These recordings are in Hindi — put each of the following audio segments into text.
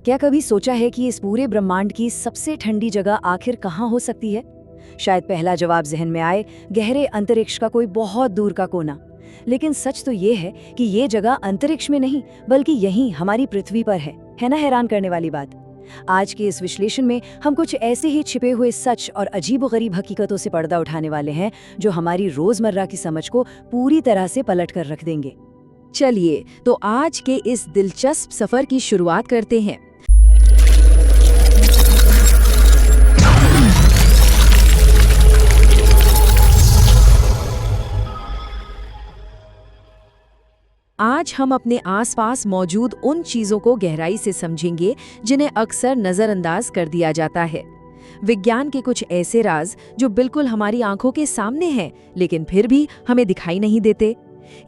क्या कभी सोचा है कि इस पूरे ब्रह्मांड की सबसे ठंडी जगह आखिर कहाँ हो सकती है? शायद पहला जवाब जहन में आए, गहरे अंतरिक्ष का कोई बहुत दूर का कोना। लेकिन सच तो ये है कि ये जगह अंतरिक्ष में नहीं, बल्कि यहीं हमारी पृथ्वी पर है ना हैरान करने वाली बात। आज के इस विश्लेषण में हम कुछ ऐसे ही छिपे हुए सच और अजीबोगरीब हकीकतों से पर्दा उठाने वाले हैं जो हमारी रोजमर्रा की समझ को पूरी तरह से पलट कर रख देंगे। चलिए तो आज के इस दिलचस्प सफर की शुरुआत करते हैं। आज हम अपने आसपास मौजूद उन चीजों को गहराई से समझेंगे जिन्हें अक्सर नजरअंदाज कर दिया जाता है। विज्ञान के कुछ ऐसे राज जो बिल्कुल हमारी आंखों के सामने हैं, लेकिन फिर भी हमें दिखाई नहीं देते।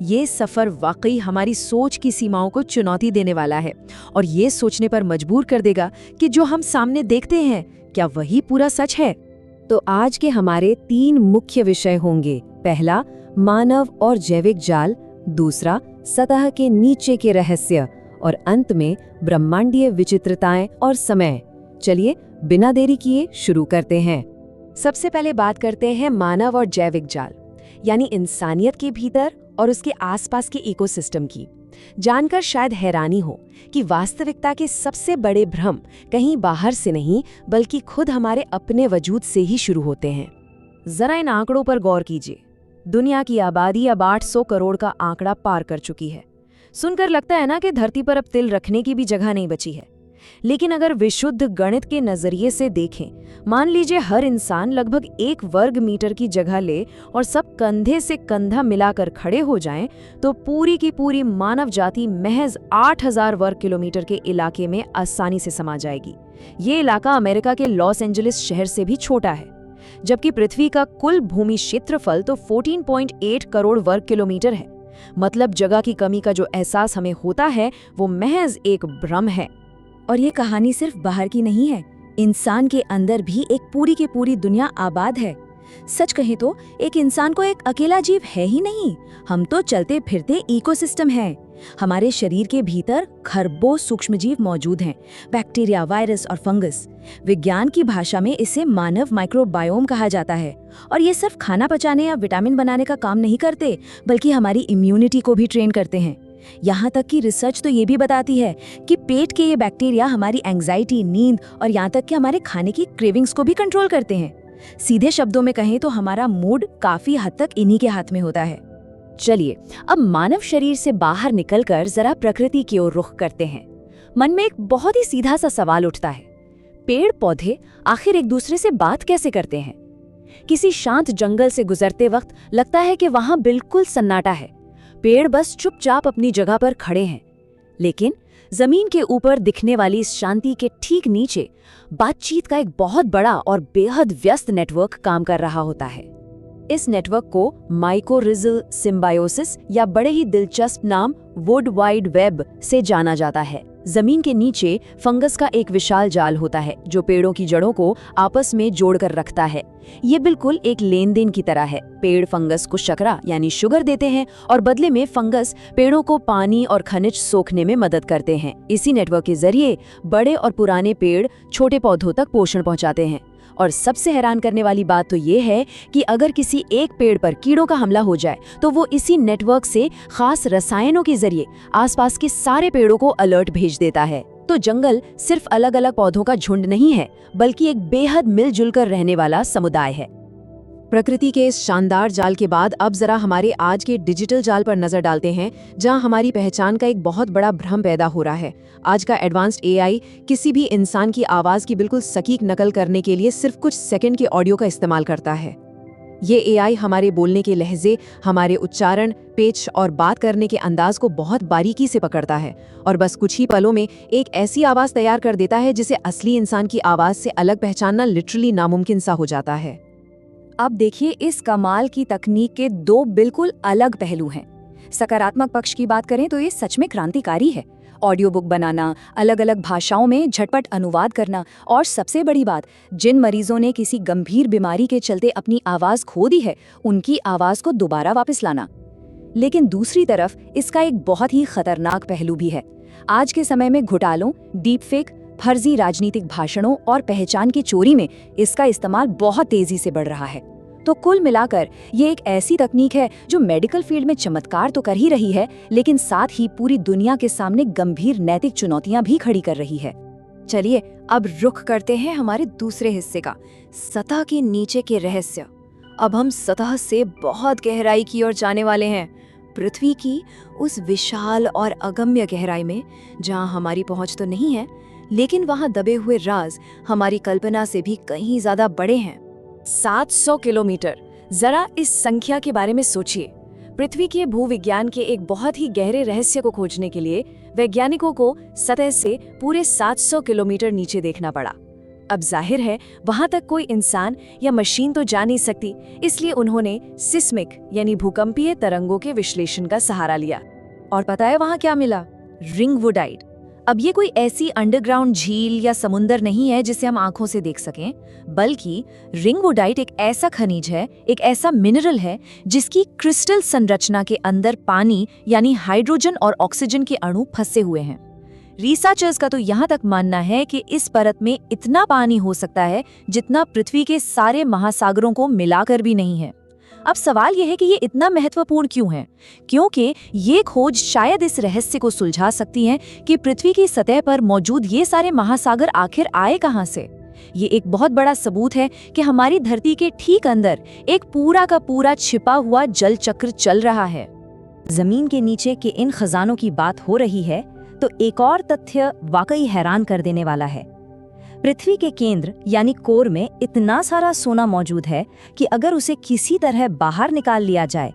ये सफर वाकई हमारी सोच की सीमाओं को चुनौती देने वाला है और ये सोचने पर मजबूर कर देगा कि जो हम सामने देखते हैं क्या वही पूरा सच है। तो आज के हमारे 3 मुख्य विषय होंगे। पहला, मानव और जैविक जाल। दूसरा, सतह के नीचे के रहस्य। और अंत में ब्रह्मांडीय विचित्रताएं और समय। चलिए बिना देरी किए शुरू करते हैं। सबसे पहले बात करते हैं मानव और जैविक जाल, यानी इंसानियत के भीतर और उसके आसपास के इकोसिस्टम की। जानकर शायद हैरानी हो कि वास्तविकता के सबसे बड़े भ्रम कहीं बाहर से नहीं, बल्कि खुद हमारे अपने वजूद से ही शुरू होते हैं। जरा इन आंकड़ों पर गौर कीजिए। दुनिया की आबादी अब 800 करोड़ का आंकड़ा पार कर चुकी है। सुनकर लगता है ना कि धरती पर अब तिल रखने की भी जगह नहीं बची है। लेकिन अगर विशुद्ध गणित के नजरिए से देखें, मान लीजिए हर इंसान लगभग 1 वर्ग मीटर की जगह ले और सब कंधे से कंधा मिलाकर खड़े हो जाएं, तो पूरी की पूरी मानव जाति महज 8000 वर्ग किलोमीटर के इलाके में आसानी से समा जाएगी। ये इलाका अमेरिका के लॉस एंजलिस शहर से भी छोटा है, जबकि पृथ्वी का कुल भूमि क्षेत्रफल तो 14.8 करोड़ वर्ग किलोमीटर है। मतलब जगह की कमी का जो एहसास हमें होता है वो महज एक भ्रम है। और ये कहानी सिर्फ बाहर की नहीं है, इंसान के अंदर भी एक पूरी की पूरी दुनिया आबाद है। सच कहें तो एक इंसान को एक अकेला जीव है ही नहीं, हम तो चलते फिरते इकोसिस्टम हैं। हमारे शरीर के भीतर खरबों सूक्ष्मजीव मौजूद हैं, बैक्टीरिया, वायरस और फंगस। विज्ञान की भाषा में इसे मानव माइक्रोबायोम कहा जाता है। और ये सिर्फ खाना पचाने या विटामिन बनाने का काम नहीं करते, बल्कि हमारी इम्यूनिटी को भी ट्रेन करते हैं। यहाँ तक कि रिसर्च तो ये भी बताती है कि पेट के ये बैक्टीरिया हमारी एंग्जाइटी, नींद और यहाँ तक कि हमारे खाने की क्रेविंग्स को भी कंट्रोल करते हैं। सीधे शब्दों में कहें तो हमारा मूड काफी हद तक इन्हीं के हाथ में होता है। चलिए अब मानव शरीर से बाहर निकलकर जरा प्रकृति की ओर रुख करते हैं। मन में एक बहुत ही सीधा सा सवाल उठता है, पेड़ पौधे आखिर एक दूसरे से बात कैसे करते हैं? किसी शांत जंगल से गुजरते वक्त लगता है कि वहां बिल्कुल सन्नाटा है, पेड़ बस चुपचाप अपनी जगह पर खड़े हैं। लेकिन जमीन के ऊपर दिखने वाली इस शांति के ठीक नीचे बातचीत का एक बहुत बड़ा और बेहद व्यस्त नेटवर्क काम कर रहा होता है। इस नेटवर्क को माइकोरिजल सिम्बायोसिस या बड़े ही दिलचस्प नाम वुड वाइड वेब से जाना जाता है। जमीन के नीचे फंगस का एक विशाल जाल होता है जो पेड़ों की जड़ों को आपस में जोड़कर रखता है। ये बिल्कुल एक लेन देन की तरह है। पेड़ फंगस को शर्करा यानी शुगर देते हैं और बदले में फंगस पेड़ों को पानी और खनिज सोखने में मदद करते हैं। इसी नेटवर्क के जरिए बड़े और पुराने पेड़ छोटे पौधों तक पोषण पहुंचाते हैं। और सबसे हैरान करने वाली बात तो ये है कि अगर किसी एक पेड़ पर कीड़ों का हमला हो जाए तो वो इसी नेटवर्क से खास रसायनों के जरिए आसपास के सारे पेड़ों को अलर्ट भेज देता है। तो जंगल सिर्फ अलग अलग पौधों का झुंड नहीं है, बल्कि एक बेहद मिलजुल कर रहने वाला समुदाय है। प्रकृति के इस शानदार जाल के बाद अब जरा हमारे आज के डिजिटल जाल पर नजर डालते हैं, जहां हमारी पहचान का एक बहुत बड़ा भ्रम पैदा हो रहा है। आज का एडवांस्ड एआई किसी भी इंसान की आवाज की बिल्कुल सटीक नकल करने के लिए सिर्फ कुछ सेकंड के ऑडियो का इस्तेमाल करता है। ये एआई हमारे बोलने के लहजे, हमारे उच्चारण, पेच और बात करने के अंदाज को बहुत बारीकी से पकड़ता है और बस कुछ ही पलों में एक ऐसी आवाज तैयार कर देता है जिसे असली इंसान की आवाज से अलग पहचानना लिटरली नामुमकिन सा हो जाता है। अब देखिए, इस कमाल की तकनीक के 2 बिल्कुल अलग पहलू हैं। सकारात्मक पक्ष की बात करें तो ये सच में क्रांतिकारी है। ऑडियो बुक बनाना, अलग अलग भाषाओं में झटपट अनुवाद करना और सबसे बड़ी बात, जिन मरीजों ने किसी गंभीर बीमारी के चलते अपनी आवाज खो दी है, उनकी आवाज को दोबारा वापस लाना। लेकिन दूसरी तरफ इसका एक बहुत ही खतरनाक पहलू भी है। आज के समय में घोटालों, डीप फेक, फर्जी राजनीतिक भाषणों और पहचान की चोरी में इसका इस्तेमाल बहुत तेजी से बढ़ रहा है। तो कुल मिलाकर ये एक ऐसी तकनीक है जो मेडिकल फील्ड में चमत्कार तो कर ही रही है, लेकिन साथ ही पूरी दुनिया के सामने गंभीर नैतिक चुनौतियां भी खड़ी कर रही है। चलिए अब रुख करते हैं हमारे दूसरे हिस्से का, सतह के नीचे के रहस्य। अब हम सतह से बहुत गहराई की ओर जाने वाले हैं, पृथ्वी की उस विशाल और अगम्य गहराई में जहां हमारी पहुंच तो नहीं है, लेकिन वहां दबे हुए राज हमारी कल्पना से भी कहीं ज्यादा बड़े हैं। 700 किलोमीटर, जरा इस संख्या के बारे में सोचिए। पृथ्वी के भूविज्ञान के एक बहुत ही गहरे रहस्य को खोजने के लिए वैज्ञानिकों को सतह से पूरे 700 किलोमीटर नीचे देखना पड़ा। अब जाहिर है वहां तक कोई इंसान या मशीन तो जा नहीं सकती, इसलिए उन्होंने सिस्मिक यानी भूकंपीय तरंगों के विश्लेषण का सहारा लिया। और पता है वहां क्या मिला? रिंगवुडाइट। अब ये कोई ऐसी अंडरग्राउंड झील या समुंदर नहीं है जिसे हम आंखों से देख सकें, बल्कि रिंगवुडाइट एक ऐसा खनिज है, एक ऐसा मिनरल है जिसकी क्रिस्टल संरचना के अंदर पानी यानी हाइड्रोजन और ऑक्सीजन के अणु फंसे हुए हैं। रिसर्चर्स का तो यहाँ तक मानना है कि इस परत में इतना पानी हो सकता है जितना पृथ्वी के सारे महासागरों को मिलाकर भी नहीं है। अब सवाल यह है कि ये इतना महत्वपूर्ण क्यों है? क्योंकि ये खोज शायद इस रहस्य को सुलझा सकती है कि पृथ्वी की सतह पर मौजूद ये सारे महासागर आखिर आए कहाँ से। ये एक बहुत बड़ा सबूत है कि हमारी धरती के ठीक अंदर एक पूरा का पूरा छिपा हुआ जल चक्र चल रहा है। जमीन के नीचे के इन खजानों की बात हो रही है तो एक और तथ्य वाकई हैरान कर देने वाला है। पृथ्वी के केंद्र यानी कोर में इतना सारा सोना मौजूद है कि अगर उसे किसी तरह बाहर निकाल लिया जाए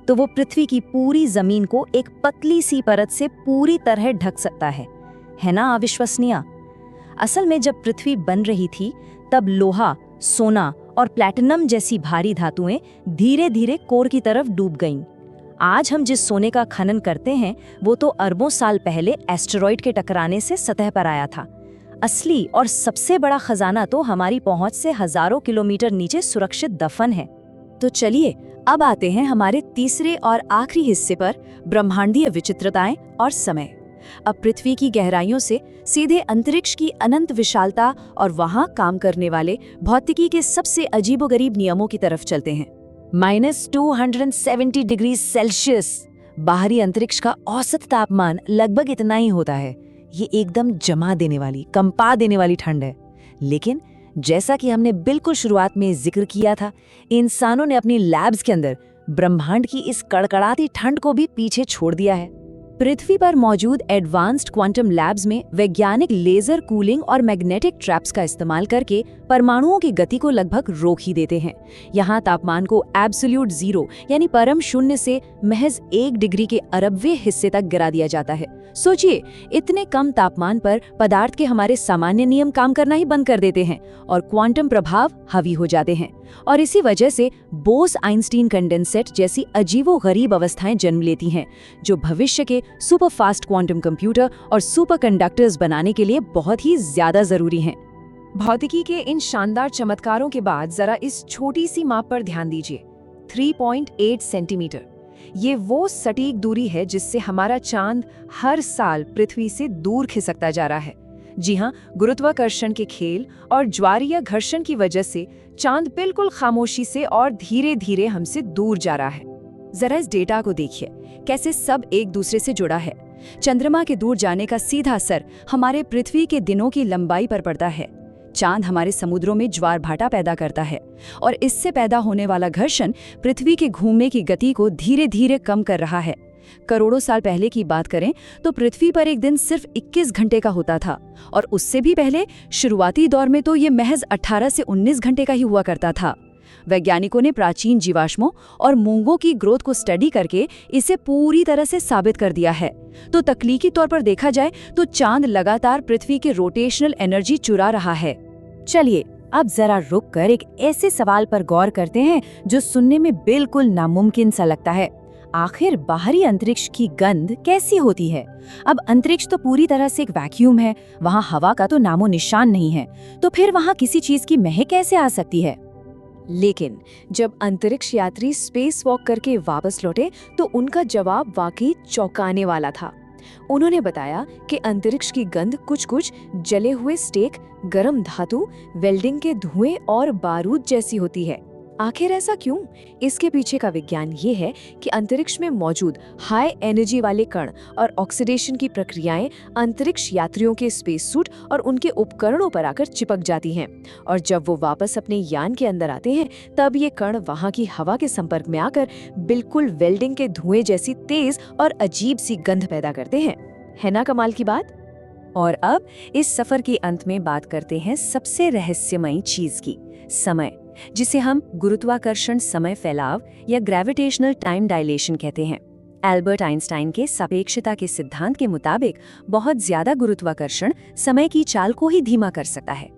तो वो पृथ्वी की पूरी जमीन को एक पतली सी परत से पूरी तरह ढक सकता है ना अविश्वसनीय? असल में जब पृथ्वी बन रही थी तब लोहा, सोना और प्लैटिनम जैसी भारी धातुएं धीरे धीरे कोर की तरफ डूब गईं। आज हम जिस सोने का खनन करते हैं वो तो अरबों साल पहले एस्टेरॉइड के टकराने से सतह पर आया था। असली और सबसे बड़ा खजाना तो हमारी पहुंच से हजारों किलोमीटर नीचे सुरक्षित दफन है। तो चलिए अब आते हैं हमारे तीसरे और आखिरी हिस्से पर, ब्रह्मांडीय विचित्रताएं और समय। अब पृथ्वी की गहराइयों से सीधे अंतरिक्ष की अनंत विशालता और वहां काम करने वाले भौतिकी के सबसे अजीबोगरीब नियमों की तरफ चलते हैं। -270 डिग्री सेल्सियस बाहरी अंतरिक्ष का औसत तापमान लगभग इतना ही होता है। ये एकदम जमा देने वाली, कंपा देने वाली ठंड है। लेकिन जैसा कि हमने बिल्कुल शुरुआत में जिक्र किया था, इंसानों ने अपनी लैब्स के अंदर ब्रह्मांड की इस कड़कड़ाती ठंड को भी पीछे छोड़ दिया है। पृथ्वी पर मौजूद एडवांस्ड क्वांटम लैब्स में वैज्ञानिक लेजर कूलिंग और मैग्नेटिक ट्रैप्स का इस्तेमाल करके परमाणुओं की गति को लगभग रोक ही देते हैं। यहाँ तापमान को एब्सोल्यूट जीरो यानी परम शून्य से महज 1 डिग्री के अरबवें हिस्से तक गिरा दिया जाता है। सोचिए, इतने कम तापमान पर पदार्थ के हमारे सामान्य नियम काम करना ही बंद कर देते हैं और क्वांटम प्रभाव हावी हो जाते हैं। और इसी वजह से बोस-आइंस्टीन कंडेंसेट जैसी अजीबो-गरीब अवस्थाएं जन्म लेती हैं, जो भविष्य के सुपर फास्ट क्वांटम कंप्यूटर और सुपर कंडक्टर्स बनाने के लिए बहुत ही ज्यादा जरूरी हैं। भौतिकी के इन शानदार चमत्कारों के बाद जरा इस छोटी सी माप पर ध्यान दीजिए, 3.8 सेंटीमीटर। ये वो सटीक दूरी है जिससे हमारा चांद हर साल पृथ्वी से दूर खिसकता जा रहा है। जी हाँ, गुरुत्वाकर्षण के खेल और ज्वारीय घर्षण की वजह से चांद बिल्कुल खामोशी से और धीरे धीरे हमसे दूर जा रहा है। जरा इस डेटा को देखिए, कैसे सब एक दूसरे से जुड़ा है। चंद्रमा के दूर जाने का सीधा असर हमारे पृथ्वी के दिनों की लंबाई पर पड़ता है। चांद हमारे समुद्रों में ज्वार भाटा पैदा करता है और इससे पैदा होने वाला घर्षण पृथ्वी के घूमने की गति को धीरे धीरे कम कर रहा है। करोड़ों साल पहले की बात करें तो पृथ्वी पर एक दिन सिर्फ 21 घंटे का होता था और उससे भी पहले शुरुआती दौर में तो ये महज 18 से 19 घंटे का ही हुआ करता था। वैज्ञानिकों ने प्राचीन जीवाश्मों और मूंगों की ग्रोथ को स्टडी करके इसे पूरी तरह से साबित कर दिया है। तो तकनीकी तौर पर देखा जाए तो चांद लगातार पृथ्वी के रोटेशनल एनर्जी चुरा रहा है। चलिए अब जरा रुक कर एक ऐसे सवाल पर गौर करते हैं जो सुनने में बिल्कुल नामुमकिन सा लगता है। आखिर बाहरी अंतरिक्ष की गंध कैसी होती है? अब अंतरिक्ष तो पूरी तरह से एक वैक्यूम है, वहाँ हवा का तो नामो निशान नहीं है, तो फिर वहाँ किसी चीज की महक कैसे आ सकती है? लेकिन जब अंतरिक्ष यात्री स्पेस वॉक करके वापस लौटे तो उनका जवाब वाकई चौंकाने वाला था। उन्होंने बताया कि अंतरिक्ष की गंध कुछ जले हुए स्टेक, गर्म धातु, वेल्डिंग के धुएं और बारूद जैसी होती है। आखिर ऐसा क्यों? इसके पीछे का विज्ञान ये है कि अंतरिक्ष में मौजूद हाई एनर्जी वाले कण और ऑक्सीडेशन की प्रक्रियाएं अंतरिक्ष यात्रियों के स्पेस सूट और उनके उपकरणों पर आकर चिपक जाती हैं, और जब वो वापस अपने यान के अंदर आते हैं तब ये कण वहां की हवा के संपर्क में आकर बिल्कुल वेल्डिंग के धुएं जैसी तेज और अजीब सी गंध पैदा करते हैं। है ना कमाल की बात? और अब इस सफर के अंत में बात करते हैं सबसे रहस्यमयी चीज की, समय, जिसे हम गुरुत्वाकर्षण समय फैलाव या ग्रेविटेशनल टाइम डायलेशन कहते हैं। एल्बर्ट आइंस्टाइन के सापेक्षता के सिद्धांत के मुताबिक बहुत ज्यादा गुरुत्वाकर्षण समय की चाल को ही धीमा कर सकता है।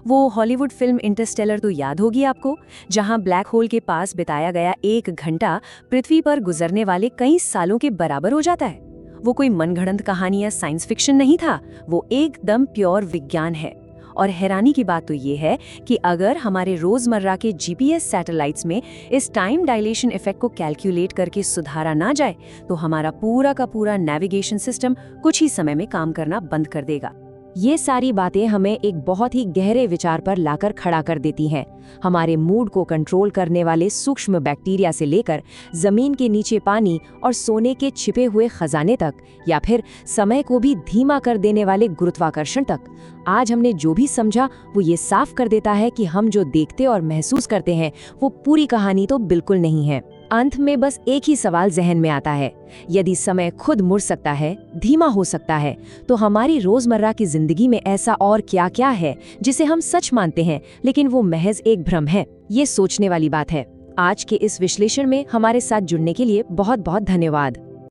वो हॉलीवुड फिल्म इंटरस्टेलर तो याद होगी आपको, जहां ब्लैक होल के पास बिताया गया 1 घंटा पृथ्वी पर गुजरने वाले कई सालों के बराबर हो जाता है। वो कोई मनगढ़ंत कहानी या साइंस फिक्शन नहीं था, वो एकदम प्योर विज्ञान है। और हैरानी की बात तो ये है कि अगर हमारे रोजमर्रा के जीपीएस सैटेलाइट्स में इस टाइम डायलेशन इफेक्ट को कैलकुलेट करके सुधारा ना जाए तो हमारा पूरा का पूरा नेविगेशन सिस्टम कुछ ही समय में काम करना बंद कर देगा। ये सारी बातें हमें एक बहुत ही गहरे विचार पर लाकर खड़ा कर देती हैं। हमारे मूड को कंट्रोल करने वाले सूक्ष्म बैक्टीरिया से लेकर जमीन के नीचे पानी और सोने के छिपे हुए खजाने तक, या फिर समय को भी धीमा कर देने वाले गुरुत्वाकर्षण तक, आज हमने जो भी समझा वो ये साफ कर देता है कि हम जो देखते और महसूस करते हैं वो पूरी कहानी तो बिल्कुल नहीं है। अंत में बस एक ही सवाल जहन में आता है, यदि समय खुद मुड़ सकता है, धीमा हो सकता है, तो हमारी रोजमर्रा की जिंदगी में ऐसा और क्या-क्या है जिसे हम सच मानते हैं लेकिन वो महज एक भ्रम है? ये सोचने वाली बात है। आज के इस विश्लेषण में हमारे साथ जुड़ने के लिए बहुत बहुत धन्यवाद।